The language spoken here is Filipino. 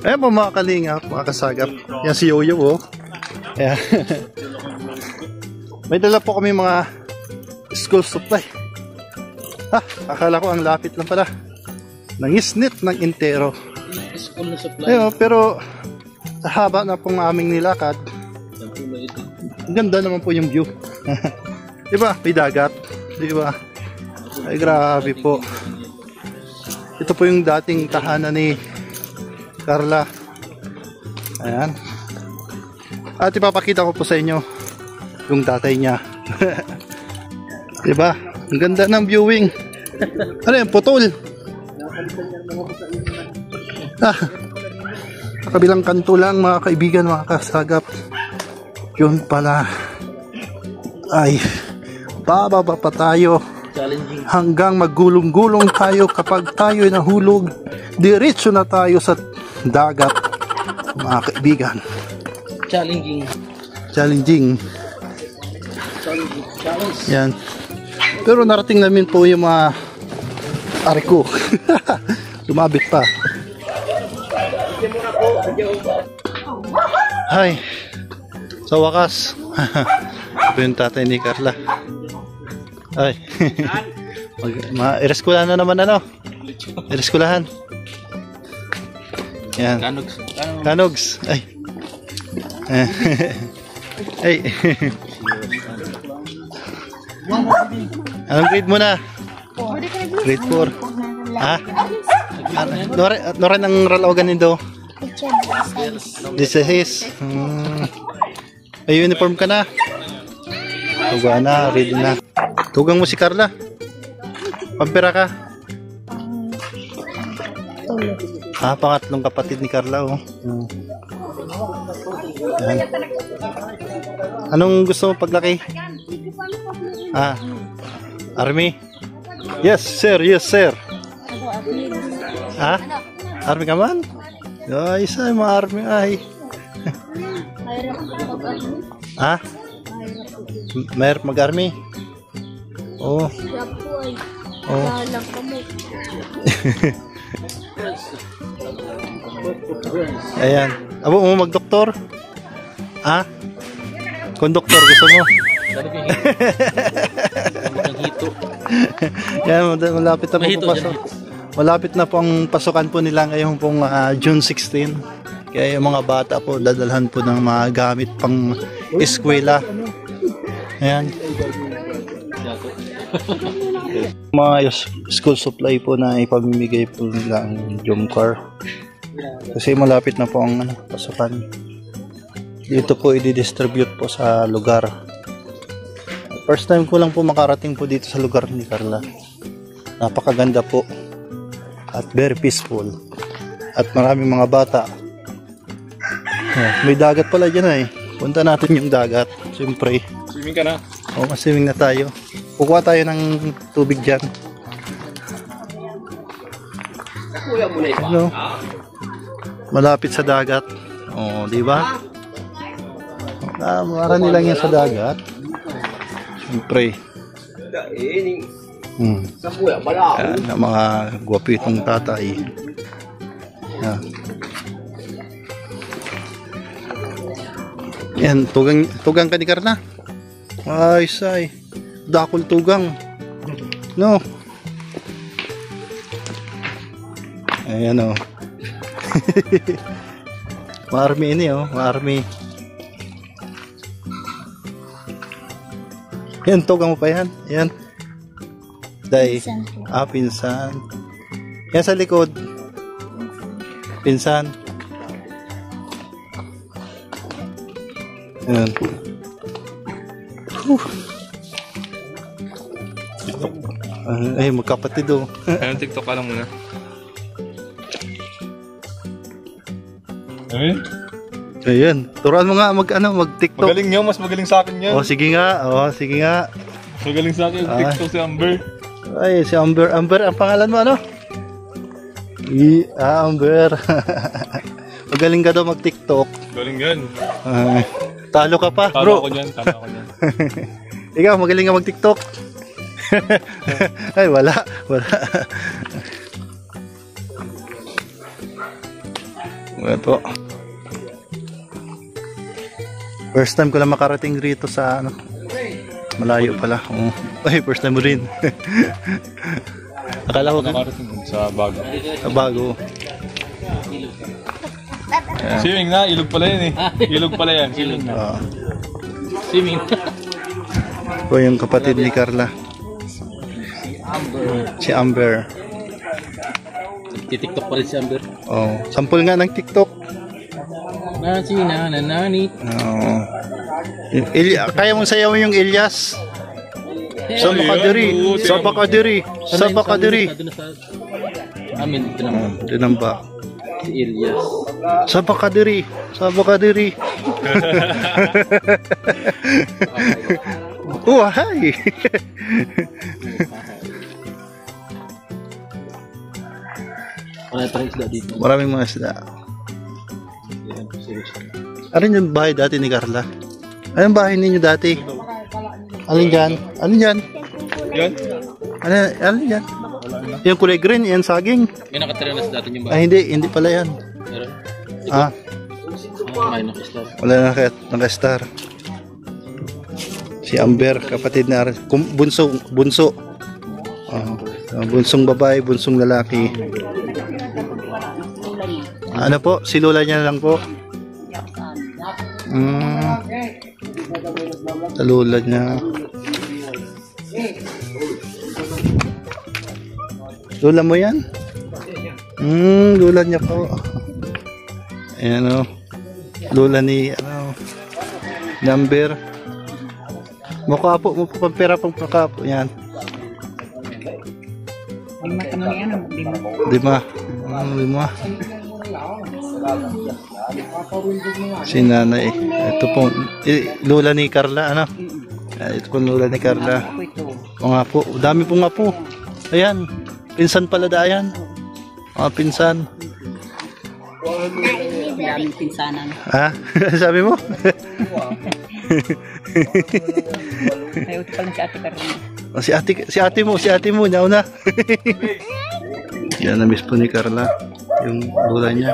Ayan po mga kalingap, mga kasagap. Yan si Yoyo oh. Ayan. May dala po kami mga school supply. Akala ko ang lapit lang pala. Nangisnit ng intero. School na supply. Ayun, pero sa haba na pong aming nilakad, ang ganda naman po yung view. Diba? May dagat. Diba? Ay grabe po. Ito po yung dating tahanan ni Carla. Ayan. At ipapakita ko po sa inyo yung tatay niya. Diba? Ang ganda ng viewing. Ano yan? Putol. Kabilang kanto lang mga kaibigan, mga kasagap. Yun pala ay bababa pa tayo hanggang maggulong-gulong tayo. Kapag tayo nahulog, diretso na tayo sa dagat mga kaibigan. Challenging. Yan. Pero narating namin po yung mga ariko. Lumabit pa. Hi. Sa wakas. Ito yung tatay ni Carla. Ay. Ireskwelahan na naman ano? Ireskwelahan. Yan. Kanogs. Ay. Ay. Anong grade mo na? Grade 4. Ha? Nore ng ralogan nito? 16. May uniform ka na? Tuga na, ready na. Tugang mo si Carla? Pampira ka? Pangatlong kapatid ni Carla oh. Yan. Anong gusto mo paglaki? Army? Yes sir, yes sir. Army ka man? Ay, isa mga army ay. Mahirap mag-army? Oo. Ayan. Abo mo mag-doktor? Konduktor gusto mo? Yan, malapit na po pasok. Malapit na po ang pasukan po nila ngayon pong June 16. Kaya yung mga bata po dadalhan po ng mga gamit pang eskwela. Ayan. Mga school supply po na ipamimigay po nila ang Jomcar. Kasi malapit na po ang pasukan. Dito po i-distribute po sa lugar. First time ko lang po makarating po dito sa lugar ni Carla. Napakaganda po. At very peaceful. At maraming mga bata. May dagat pala dyan Punta natin yung dagat. Siyempre. Swimming ka na? Oo, swimming na tayo. Kukuha tayo ng tubig dyan. Ano? Malapit sa dagat. Oo, di ba? Marami lang yan sa dagat. Siyempre. Yan, mga gwapitong tatay. Yan. Yan, tugang ka ni Carla. Ay, say. Dakol tugang. No. Ayan o. Ma-army ini ma-army. Yan, tugang mo pa yan. Yan. Day. Pinsan. Yan sa likod. Pinsan. Yan. Ay, magkapatid Ayun, TikTok ka lang muna. Ayan. Turuan mo nga mag-TikTok. Magaling nyo, mas magaling sa akin yan. Sige nga. Magaling sa akin yung TikTok si Amber. Ay, si Amber. Amber, ang pangalan mo ano? Amber. Magaling ka daw mag-TikTok. Galing yan. Talo ka pa, bro. Talo ko yan. Ikaw, magaling ka mag-TikTok. Ay, wala. Ayan po. First time ko lang makarating rito sa ano. Malayo pala. Ay, first time mo rin. Akala ko Nakarating sa bago. bago. Swimming na, ilog pala yan eh. Ilog pala yan, swimming na. Swimming. Po yung kapatid ni Carla. Si Amber. Titiktok pa rin si Amber. Oh, sample nga ng TikTok. Nasi nananani. Oh. Kaya mong sayawin yung Elias. Sabakadiri. Sabakadiri. Sabakadiri. Amin, dito naman. Dinamba. Si Elias. Sabakadiri. Sabakadiri. Oh, hi. Wala pa rin isda dito. Maraming mga isda. Ano yung bahay dati ni Carla? Anong bahay ninyo dati? Alin dyan? Alin dyan? Yan? Alin dyan? Yung kulay green, yan saging. May nakatira na sa dati yung Ay, hindi pala yan. Pero, Ah, kumain na star. wala na naka-star. Si Amber, kapatid na bunso. Bunsong babae, bunsong lalaki. Ano po? Si Lola niya lang po. Sa Lola niya. Lola mo yan? Lola niya po. Ayan o. Lola ni Amber. Mukha po pera pang pakapo. Yan. Lima. Si nanay. Ito po. Lola ni Carla. Ano? Ito po lola ni Carla. O nga po. Dami po nga po. Ayan. Pinsan pala dayan. Mga pinsan. Maraming pinsanan. Ha? Sabi mo? Ayaw ito pala si Ate Carmen. Si ate mo, niya una. Yan, na-miss po ni Carla yung lola niya.